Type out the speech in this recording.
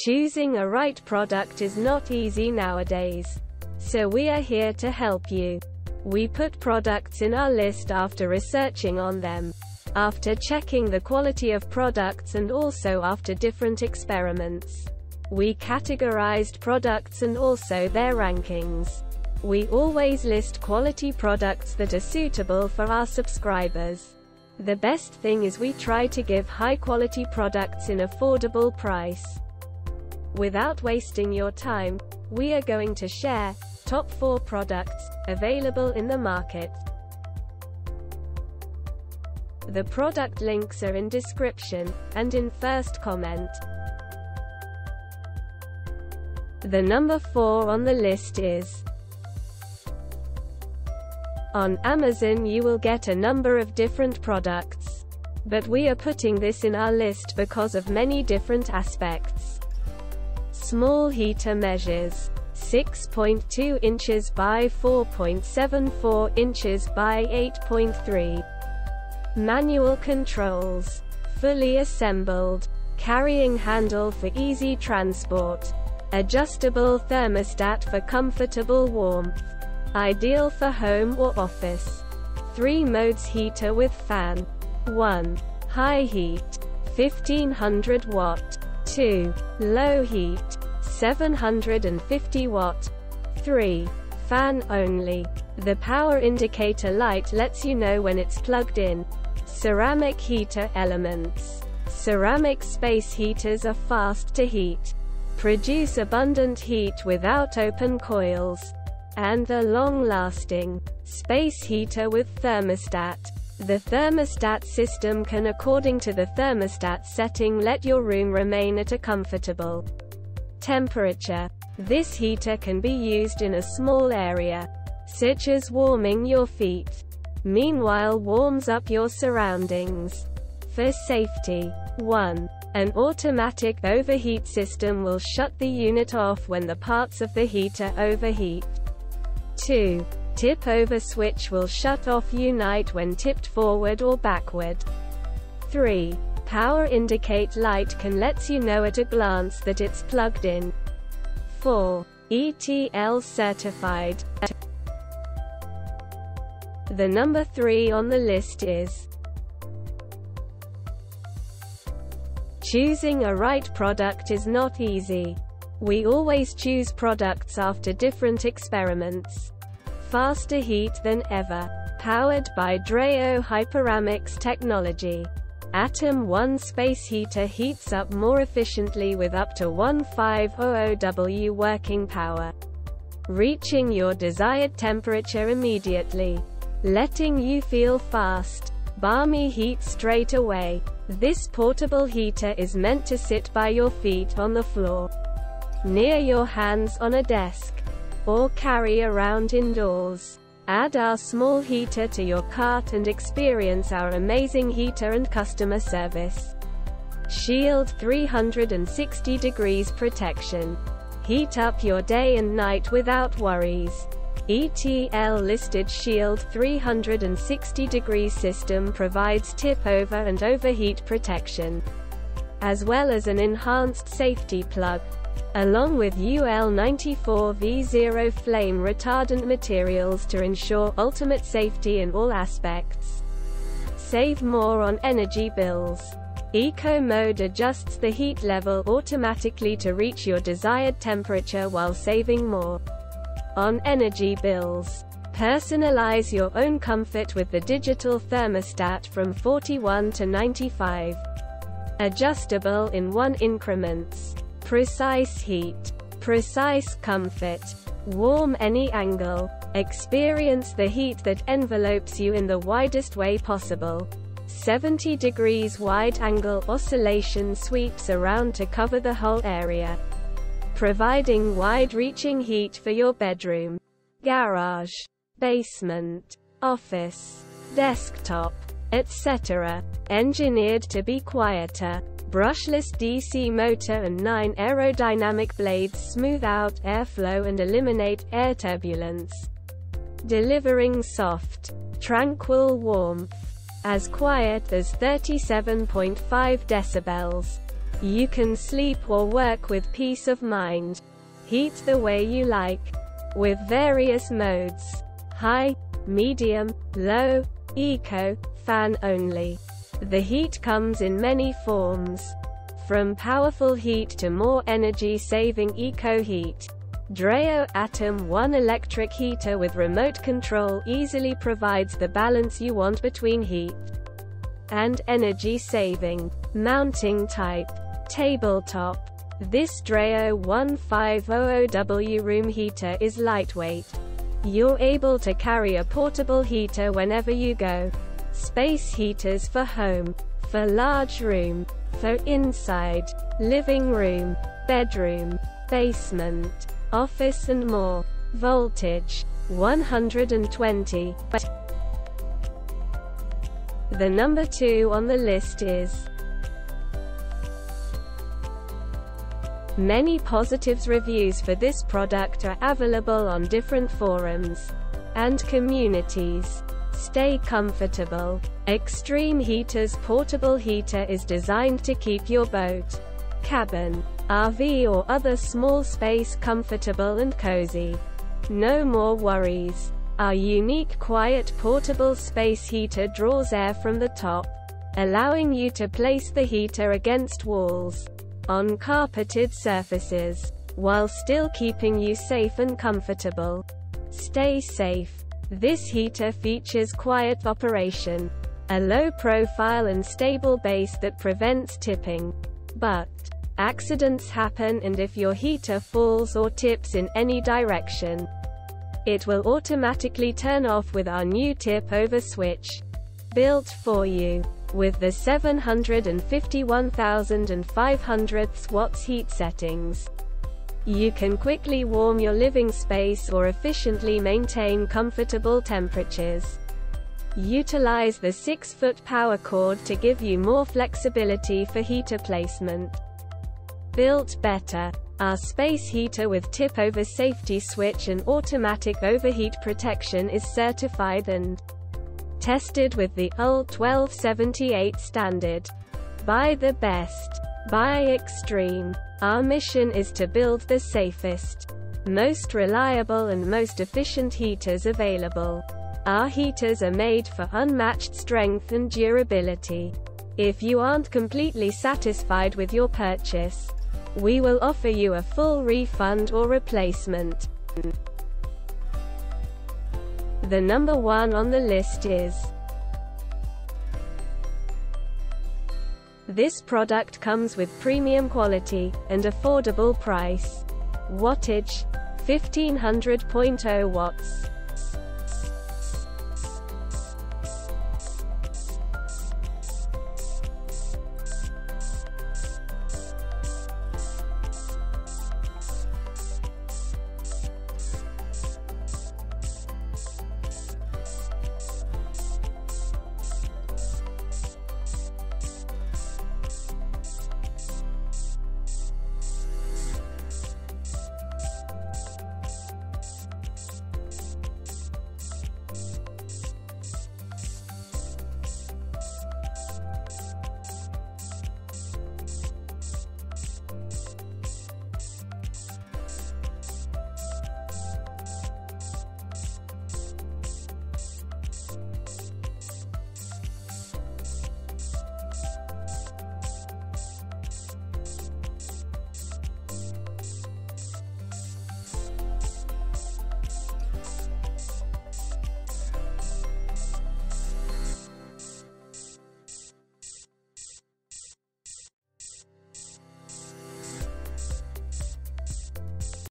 Choosing a right product is not easy nowadays. So we are here to help you. We put products in our list after researching on them, after checking the quality of products, and also after different experiments. We categorized products and also their rankings. We always list quality products that are suitable for our subscribers. The best thing is we try to give high-quality products in affordable price. Without wasting your time, we are going to share top 4 products available in the market. The product links are in description and in first comment. The number 4 on the list is. On Amazon you will get a number of different products, but we are putting this in our list because of many different aspects. Small heater measures 6.2 inches by 4.74 inches by 8.3. Manual controls, fully assembled, carrying handle for easy transport, adjustable thermostat for comfortable warmth, ideal for home or office. 3 modes heater with fan. 1. High heat, 1500 watt. 2. Low heat, 750 watt. 3. Fan only. The power indicator light lets you know when it's plugged in. Ceramic heater elements. Ceramic space heaters are fast to heat, produce abundant heat without open coils, and are long-lasting. Space heater with thermostat. The thermostat system can, according to the thermostat setting, let your room remain at a comfortable temperature. This heater can be used in a small area, such as warming your feet. Meanwhile, warms up your surroundings. For safety. 1. An automatic overheat system will shut the unit off when the parts of the heater overheat. 2. Tip over switch will shut off unit when tipped forward or backward. 3. Power indicate light can lets you know at a glance that it's plugged in. 4. ETL certified. The number 3 on the list is. Choosing a right product is not easy. We always choose products after different experiments. Faster heat than ever. Powered by Dreo Hyperamics technology. Atom 1 space heater heats up more efficiently with up to 1500 W working power, reaching your desired temperature immediately, letting you feel fast, balmy heat straight away. This portable heater is meant to sit by your feet on the floor, near your hands on a desk, or carry around indoors. Add our small heater to your cart and experience our amazing heater and customer service. Shield 360 degrees protection. Heat up your day and night without worries. ETL listed Shield 360 degrees system provides tip over and overheat protection, as well as an enhanced safety plug, along with UL94V0 flame retardant materials to ensure ultimate safety in all aspects. Save more on energy bills. Eco mode adjusts the heat level automatically to reach your desired temperature while saving more on energy bills. Personalize your own comfort with the digital thermostat from 41 to 95. Adjustable in 1 increments. Precise heat. Precise comfort. Warm any angle. Experience the heat that envelopes you in the widest way possible. 70 degrees wide angle oscillation sweeps around to cover the whole area, providing wide-reaching heat for your bedroom, garage, basement, office, desktop, etc. Engineered to be quieter. Brushless DC motor and 9 aerodynamic blades smooth out airflow and eliminate air turbulence, delivering soft, tranquil warmth, as quiet as 37.5 decibels. You can sleep or work with peace of mind. Heat the way you like, with various modes: high, medium, low, eco, fan only. The heat comes in many forms, from powerful heat to more energy-saving eco heat. Dreo Atom 1 electric heater with remote control easily provides the balance you want between heat and energy saving. Mounting type: tabletop. This Dreo 1500W room heater is lightweight. You're able to carry a portable heater whenever you go. Space heaters for home, for large room, for inside, living room, bedroom, basement, office and more. Voltage: 120. The number 2 on the list is. Many positive reviews for this product are available on different forums and communities. Stay comfortable. Extreme Heaters portable heater is designed to keep your boat, cabin, RV or other small space comfortable and cozy. No more worries. Our unique quiet portable space heater draws air from the top, allowing you to place the heater against walls, on carpeted surfaces, while still keeping you safe and comfortable. Stay safe. This heater features quiet operation, a low profile and stable base that prevents tipping. But accidents happen, and if your heater falls or tips in any direction, it will automatically turn off with our new tip-over switch, built for you. With the 751,500 watts heat settings, you can quickly warm your living space or efficiently maintain comfortable temperatures. Utilize the 6-foot power cord to give you more flexibility for heater placement. Built better. Our space heater with tip-over safety switch and automatic overheat protection is certified and tested with the UL 1278 standard. Buy the best. Buy Extreme. Our mission is to build the safest, most reliable and most efficient heaters available. Our heaters are made for unmatched strength and durability. If you aren't completely satisfied with your purchase, we will offer you a full refund or replacement. The number 1 on the list is. This product comes with premium quality and affordable price. Wattage: 1500.0 watts.